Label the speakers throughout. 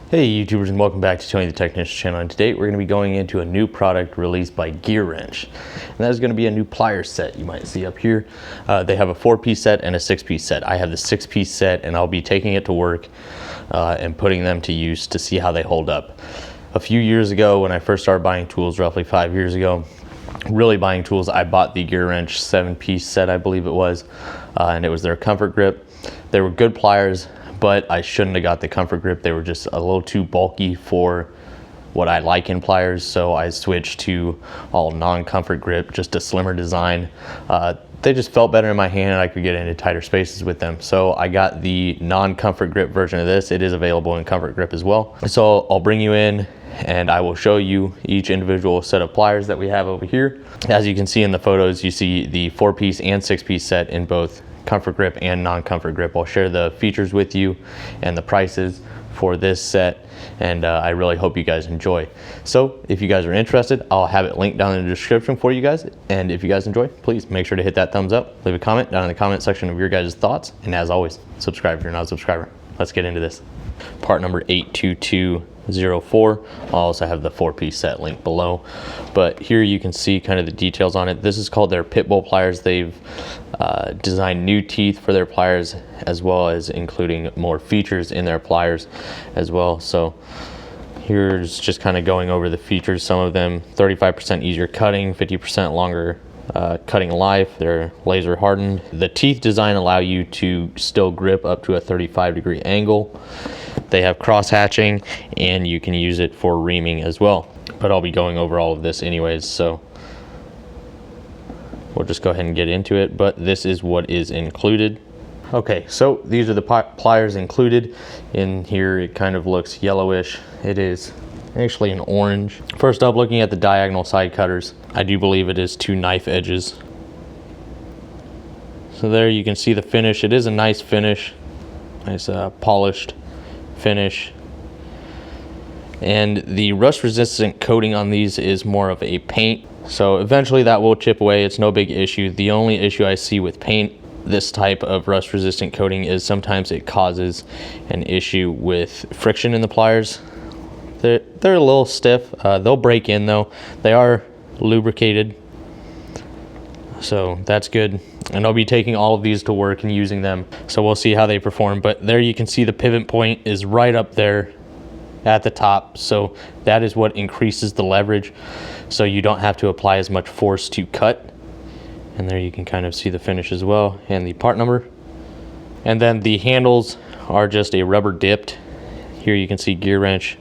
Speaker 1: Hey YouTubers, and welcome back to Tony the Technician channel. And today we're going to be going into a new product released by Gearwrench, and that is going to be a new pliers set. You might see up here they have a 4-piece set and a 6-piece set. I have the 6-piece set, and I'll be taking it to work and putting them to use to see how they hold up. A few years ago, when I first started buying tools, roughly 5 years ago, really buying tools, I bought the Gearwrench 7-piece set, I believe it was, and it was their comfort grip. They were good pliers, but I shouldn't have got the comfort grip. They were just a little too bulky for what I like in pliers, so I switched to all non-comfort grip, just a slimmer design. They just felt better in my hand, and I could get into tighter spaces with them. So I got the non-comfort grip version of this. It is available in comfort grip as well. So I'll bring you in and I will show you each individual set of pliers that we have over here. As you can see in the photos, you see the 4-piece and 6-piece set in both comfort grip and non-comfort grip. I'll share the features with you and the prices for this set, and I really hope you guys enjoy. So if you guys are interested, I'll have it linked down in the description for you guys, and if you guys enjoy, please make sure to hit that thumbs up, leave a comment down in the comment section of your guys' thoughts, and as always, subscribe if you're not a subscriber. Let's get into this. Part number 82204. I'll also have the 4-piece set linked below, but here you can see kind of the details on it. This is called their Pitbull pliers. They've designed new teeth for their pliers, as well as including more features in their pliers as well. So here's just kind of going over the features. Some of them: 35% easier cutting, 50% longer cutting life. They're laser hardened. The teeth design allow you to still grip up to a 35-degree angle. They have cross hatching, and you can use it for reaming as well, but I'll be going over all of this anyways, so we'll just go ahead and get into it. But this is what is included. Okay, so these are the pliers included. In here it kind of looks yellowish. It is actually an orange. First up, looking at the diagonal side cutters, I do believe it is 2 knife edges. So there you can see the finish. It is a nice finish, nice polished finish, and the rust resistant coating on these is more of a paint, so eventually that will chip away. It's no big issue. The only issue I see with paint, this type of rust resistant coating, is sometimes it causes an issue with friction in the pliers. They're a little stiff. They'll break in though. They are lubricated, so that's good. And I'll be taking all of these to work and using them, so we'll see how they perform. But there you can see the pivot point is right up there at the top, so that is what increases the leverage, so you don't have to apply as much force to cut. And there you can kind of see the finish as well, and the part number. And then the handles are just a rubber dipped. Here you can see Gearwrench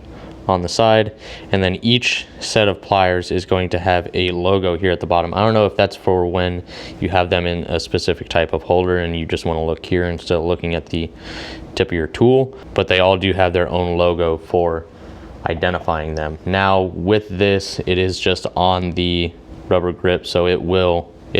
Speaker 1: on the side, and then each set of pliers is going to have a logo here at the bottom. I don't know if that's for when you have them in a specific type of holder and you just want to look here instead of looking at the tip of your tool, but they all do have their own logo for identifying them. Now with this, it is just on the rubber grip, so it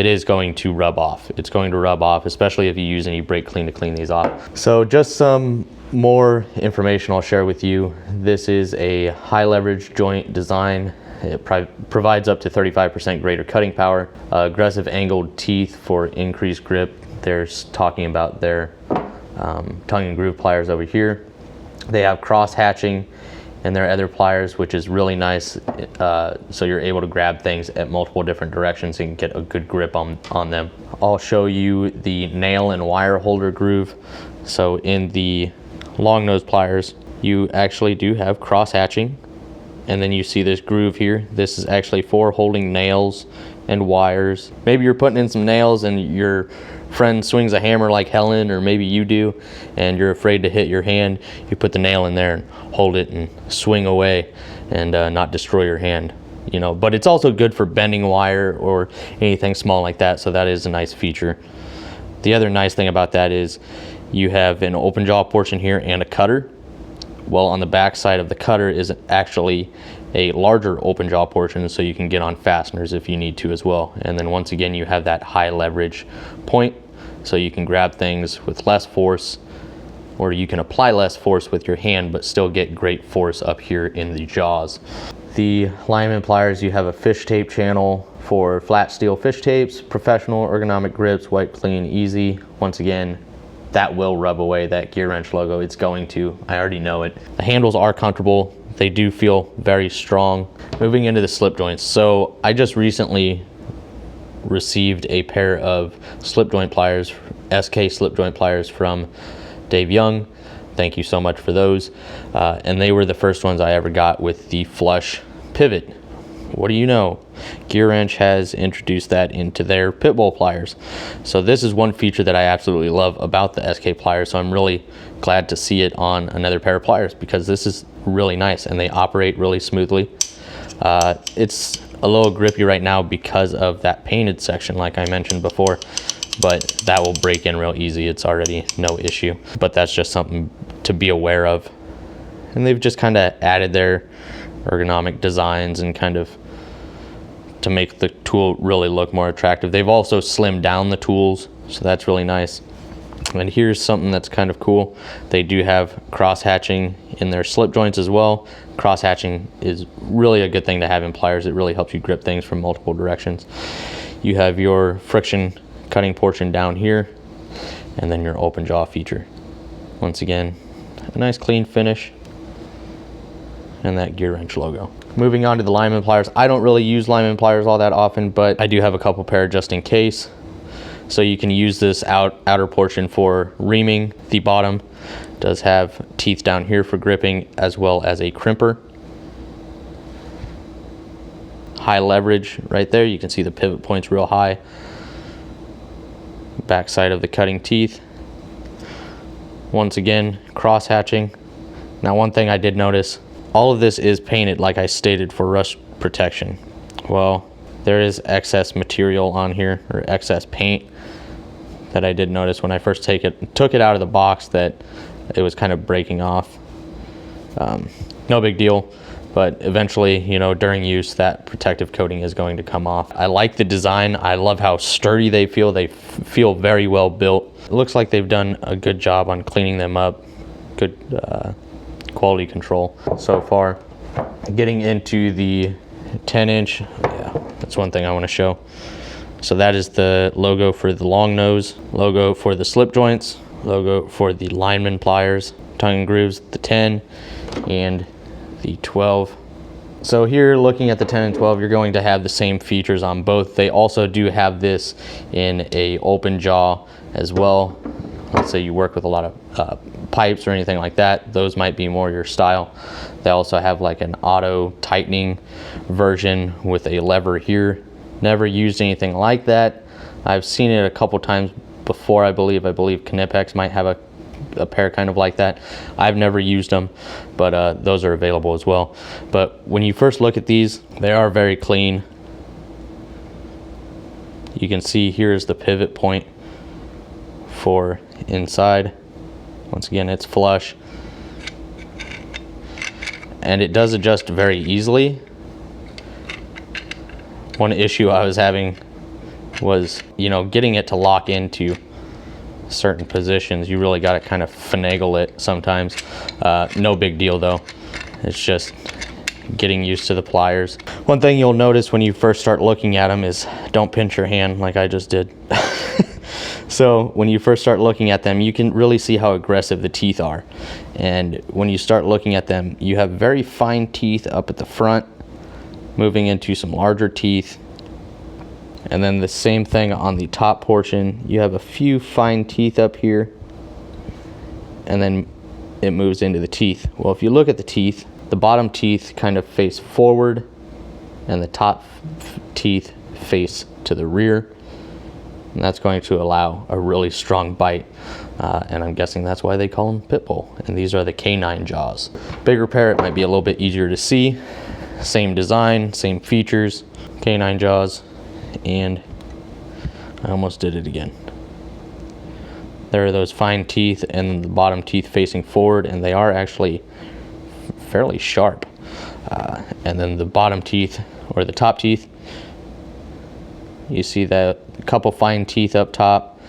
Speaker 1: is going to rub off. It's going to rub off, especially if you use any brake clean to clean these off. So just some more information I'll share with you. This is a high leverage joint design. It provides up to 35% greater cutting power, aggressive angled teeth for increased grip. They're talking about their tongue and groove pliers over here. They have cross hatching in their other pliers, which is really nice, so you're able to grab things at multiple different directions and get a good grip on them. I'll show you the nail and wire holder groove. So in the long nose pliers, you actually do have cross hatching, and then you see this groove here. This is actually for holding nails and wires. Maybe you're putting in some nails and your friend swings a hammer like Helen, or maybe you do, and you're afraid to hit your hand. You put the nail in there and hold it and swing away and not destroy your hand, you know. But it's also good for bending wire or anything small like that, so that is a nice feature. The other nice thing about that is you have an open jaw portion here and a cutter. Well, on the back side of the cutter is actually a larger open jaw portion, so you can get on fasteners if you need to as well. And then once again, you have that high leverage point, so you can grab things with less force, or you can apply less force with your hand but still get great force up here in the jaws. The Linemen Pliers, you have a fish tape channel for flat steel fish tapes, professional ergonomic grips, wipe clean, easy. Once again, that will rub away, that Gearwrench logo. It's going to. I already know it. The handles are comfortable. They do feel very strong. Moving into the slip joints. So I just recently received a pair of slip joint pliers, SK slip joint pliers from Dave Young. Thank you so much for those. And they were the first ones I ever got with the flush pivot. What do you know? Gearwrench has introduced that into their Pitbull pliers. So this is one feature that I absolutely love about the SK pliers. So I'm really glad to see it on another pair of pliers, because this is really nice and they operate really smoothly. It's a little grippy right now because of that painted section, like I mentioned before, but that will break in real easy. It's already no issue, but that's just something to be aware of. And they've just kind of added their ergonomic designs and kind of to make the tool really look more attractive. They've also slimmed down the tools, so that's really nice. And here's something that's kind of cool. They do have cross hatching in their slip joints as well. Cross hatching is really a good thing to have in pliers. It really helps you grip things from multiple directions. You have your friction cutting portion down here, and then your open jaw feature. Once again, a nice clean finish, and that Gearwrench logo. Moving on to the Linemen Pliers. I don't really use Linemen Pliers all that often, but I do have a couple pair just in case. So you can use this outer portion for reaming. The bottom does have teeth down here for gripping, as well as a crimper. High leverage right there. You can see the pivot points real high. Back side of the cutting teeth. Once again, cross hatching. Now, one thing I did notice, all of this is painted, like I stated, for rust protection. Well, there is excess material on here, or excess paint, that I did notice when I first took it out of the box, that it was kind of breaking off. No big deal, but eventually, you know, during use, that protective coating is going to come off. I like the design. I love how sturdy they feel. They feel very well built. It looks like they've done a good job on cleaning them up. Good quality control so far. Getting into the 10-inch, yeah, that's one thing I want to show. So that is the logo for the long nose, logo for the slip joints, logo for the Linemen Pliers, tongue and grooves, the 10 and the 12. So here, looking at the 10 and 12, you're going to have the same features on both. They also do have this in a open jaw as well. Let's say you work with a lot of pipes or anything like that, those might be more your style. They also have like an auto tightening version with a lever here. Never used anything like that. I've seen it a couple times before, I believe Knipex might have a pair kind of like that. I've never used them, but those are available as well. But when you first look at these, they are very clean. You can see here's the pivot point for inside. Once again, it's flush, and it does adjust very easily. One issue I was having was, you know, getting it to lock into certain positions. You really got to kind of finagle it sometimes. No big deal though. It's just getting used to the pliers. One thing you'll notice when you first start looking at them is don't pinch your hand like I just did. So when you first start looking at them, you can really see how aggressive the teeth are. And when you start looking at them, you have very fine teeth up at the front, moving into some larger teeth. And then the same thing on the top portion. You have a few fine teeth up here, and then it moves into the teeth. Well, if you look at the teeth, the bottom teeth kind of face forward, and the top teeth face to the rear. And that's going to allow a really strong bite. And I'm guessing that's why they call them Pitbull. And these are the canine jaws. Bigger pair, it might be a little bit easier to see. Same design, same features, canine jaws, and I almost did it again. There are those fine teeth and the bottom teeth facing forward, and they are actually fairly sharp. And then the bottom teeth, or the top teeth, you see that couple fine teeth up top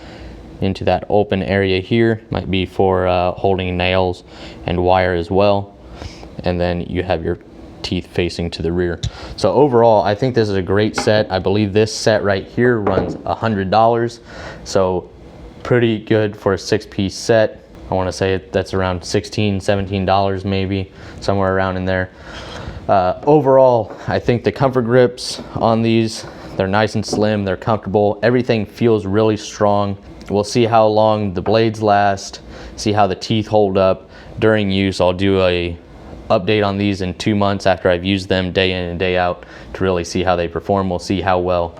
Speaker 1: into that open area here. Might be for holding nails and wire as well. And then you have your teeth facing to the rear. So overall, I think this is a great set. I believe this set right here runs $100. So pretty good for a 6-piece set. I want to say that's around $16, $17 maybe, somewhere around in there. Overall, I think the comfort grips on these, they're nice and slim, they're comfortable, everything feels really strong. We'll see how long the blades last, see how the teeth hold up during use. I'll do a update on these in 2 months after I've used them day in and day out to really see how they perform. We'll see how well,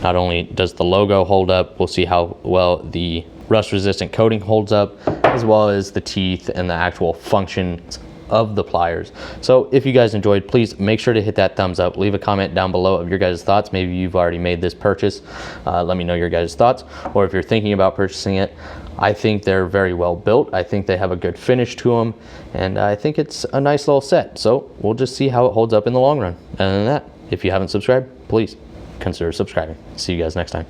Speaker 1: not only does the logo hold up, we'll see how well the rust resistant coating holds up, as well as the teeth and the actual functions of the pliers. So if you guys enjoyed, please make sure to hit that thumbs up. Leave a comment down below of your guys' thoughts. Maybe you've already made this purchase. Let me know your guys' thoughts, or if you're thinking about purchasing it. I think they're very well built. I think they have a good finish to them, and I think it's a nice little set. So we'll just see how it holds up in the long run. Other than that, if you haven't subscribed, please consider subscribing. See you guys next time.